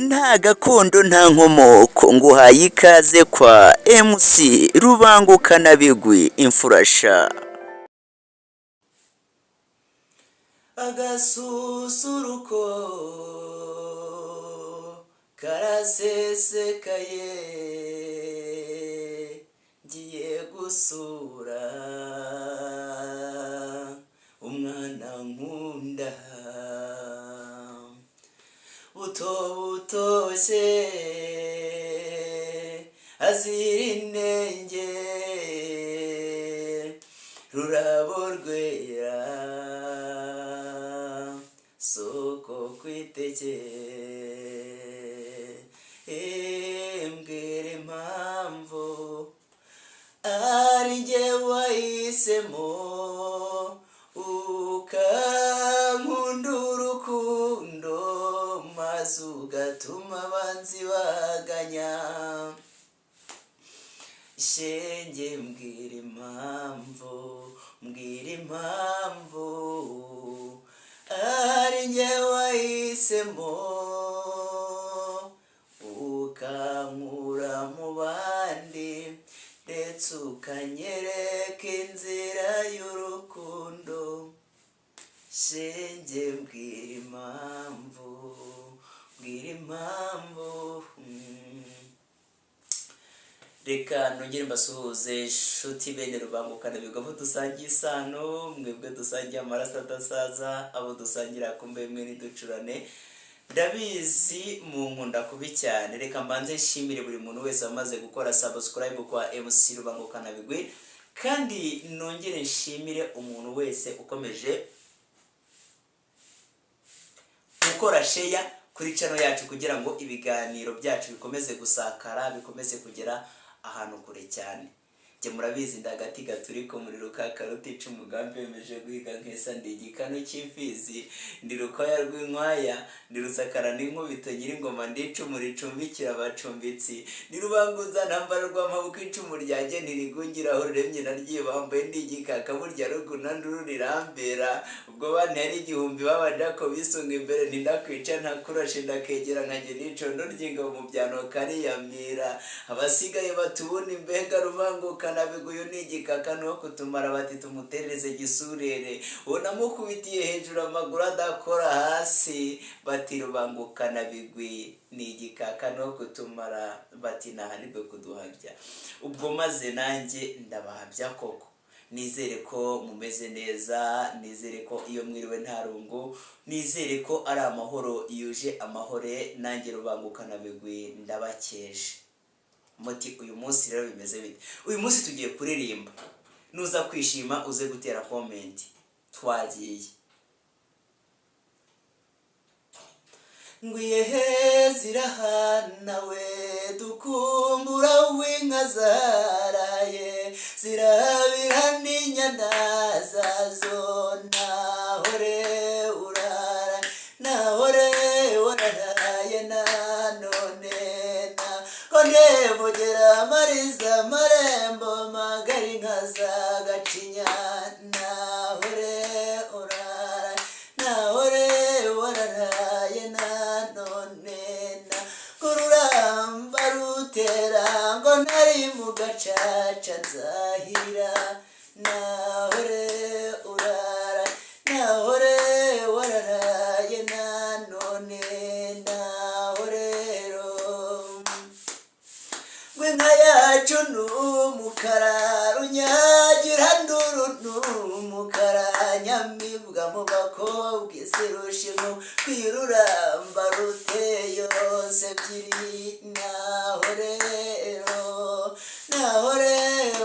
nta gakondo nta nkomoko nguhaye ikaze kwa MC Rubangukana Bigwi imfurasha agasusuruko karasesekaye ngiye gusura umwana nkunda buto butoshye azira inenge rurabo rwera soko kwiteke mbwira impamvu ari jye wahisemo ukankunda urukundo maze ugatuma abanzi baganya shenge mbwira impamvu ari jye wahisemo ukankura mu bandi ndetse ukanyereka inzira y'urukundo shenge mbwira impamvu reka nongere mbasuhuze nshuti bene Rubangukana Bigwi abo dusangiye isano mwebwe dusangiye amaraso adasaza abo dusangira kumbe mwe niducurane ndabizi mu nkunda kubi cyane reka mbanze nshimire buri muntu wese wamaze gukora subscribe kwa MC Rubangukana Bigwi kandi nongere nshimire umuntu wese ukomeje gukora share kuri channel yacu kugira ngo ibiganiro byacu bikomeze gusakara bikomeze kugera ahantu kure cyane je murabizi ndagati gaturiko muri rukaka rutica umugambi wemeje guhiga nkesa ndigikano cy'imfizi ndi rukoya rw'inkwaya ndi rusakara n'inkubito nyiri ngoma ndica muri cumbikira abacumbitsi ndi rubanguza nambara rw'amabuko icumu ryanjye nirigungira aho ruremye naryibambaye ndigikaka burya ruguna ndururirambera ubwo bane ari igihumbi babanja ko bisunga imbere ndakwica ntakurashe ndakegera nkaje nicondo ryinga mu byano kari yamira abasigaye batubuna imbega Rubangukana Bigwi n'igikaka no kutumara bati tumutereze gisurere unamukubitiye hejuru amaguru adakora hasi bati Rubangukana Bigwi n'igikaka no kutumara bati nahanibwe kuduhabya ubwo maze nanjye ndabahabya koko nizere ko mumeze neza nizere ko iyo mwiriwe nta rungu nizere ko ari amahoro yuje amahore nanjye Rubangukana Bigwi ndabakeje muti uyu munsi rero bimeze bite uyu munsi tugiye kuririmba nuza kwishima uze gutera comment twagiye ngwiye zirahanawe dukumbura winka zaraye zirabira n'inyana zazo nahore urara nahore wararaye nanone ndevogera mariza marembo magari nkaza gacinya nahore urara nahore wararaye nanone kururamba rutera ngo nari mu gacaca nzahira nahore urara nahore wararaye nanone Wenga yacu n'umukara runyagira nduru n'umukara nyamibwa mu bakobwa isirushimu kwiruramba ruteyo sebyiri nahorero nahore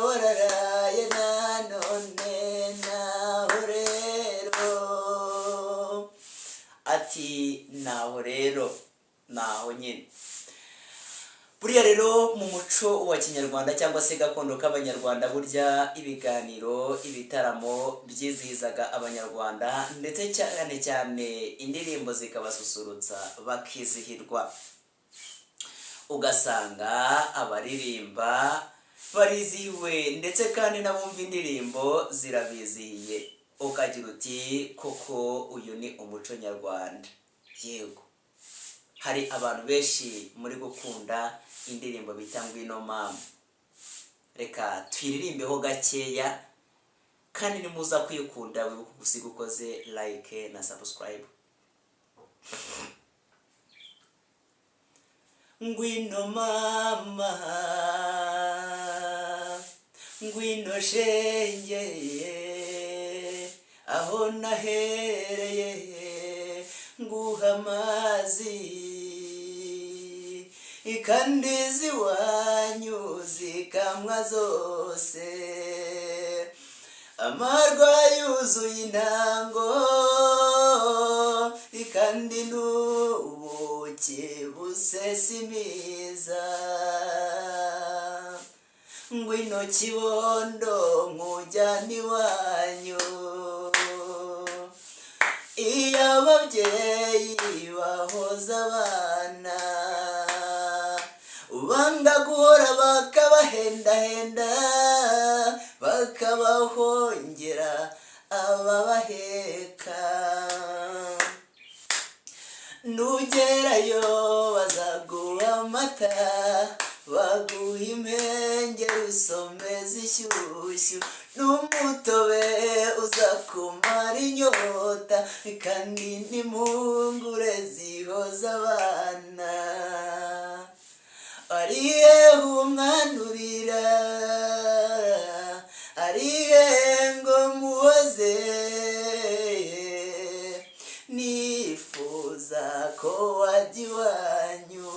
wararaye nanone nahorero ati nahorero naho nyine buriya rero mu muco wa kinyarwanda cyangwa se gakondo k'abanyarwanda burya ibiganiro ibitaramo byizihizaga abanyarwanda ndetse cyane cyane indirimbo zikabasusurutsa bakizihirwa ugasanga abaririmba barizihiwe ndetse kandi n'abumva indirimbo zirabizihiye ukagira uti koko uyu ni umuco nyarwanda yego hari abantu benshi muri gukunda indirimbo bita Ngwino Mama. Reka twiririmbeho gakeya, kandi nimuza kwikunda wibuka gusiga ukoze like na subscribe. Ngwino mama, ngwino shenge, aho nahereye nguha amazi, ikandizi wanyu zikamwa zose, amarwa yuzuye intango, ikandi n'ubuki busesimiza. Ngwino kibondo nkujyana iwanyu, iyo ababyeyi bahoza abana, ubanga guhora bakabahendahenda, bakabahongera ababaheka. Nugerayo bazaguha amata, baguha impengeri usomeza ishyushyu, n'umutobe uza kumara inyota, kandi n'impungure zihoza abana. Arihe umwana urira, arihe ngo muhoze, nifuza ko wajya iwanyu,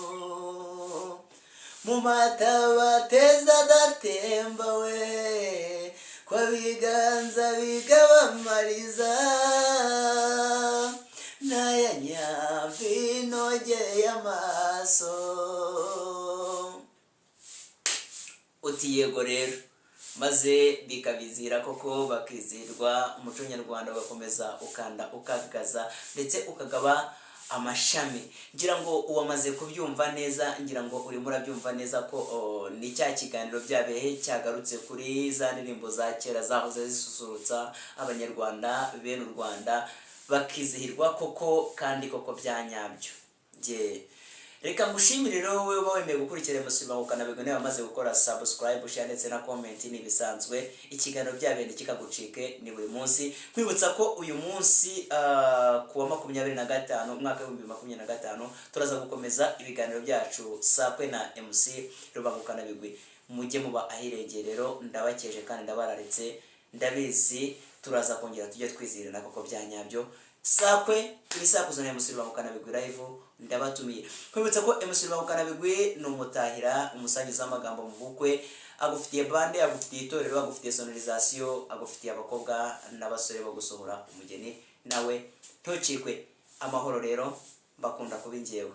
mu mata bateza adatemba we, kwa biganza bigabamariza, n'aya nyambi inogeye amaso. Uti yego rero, maze bikabizira koko bakizirwa umuco nyarwanda, ugakomeza ukanda ukagaza ndetse ukagaba amashami. Ngira ngo uwamaze kubyumva neza, ngira ngo urimo urabyumva neza ko ni cya kiganiro byabehe cyagarutse kuri za ndirimbo za kera zahoze zisusurutsa abanyarwanda bene u Rwanda, bakizihirwa koko kandi koko byanyabyo. Reka ngushimire rero wowe uba wemeye gukurikira Musiriba Mukanabigwi, nawe wamaze gukora subscribe, share ndetse na comment. Nibisanzwe ikiganiro byabende kikagucike ni buri munsi. Kwibutsa ko uyu munsi kuwa 25 umwaka wa 2025 turaza gukomeza ibiganiro byacu Sakwe na MC Ruba Mukanabigwi. Mujye muba ahirengerero, ndabakeje kandi ndabararitse, ndabizi turaza kongera tujye twizirana koko byanyabyo. Sakwe ibisakuzana Musiriba Mukanabigwi live ndabatumiye. Kwibutsa ko Musiriba Mukanabigwi ni umutahira, umusangiza amagambo mu bukwe, agufitiye bande, agufitiye itorero, agufitiye sonorisation, agufitiye abakobwa n'abasore bo gusohora umugeni, nawe ntukikwe. Amahoro rero, mbakunda kuba njyewe.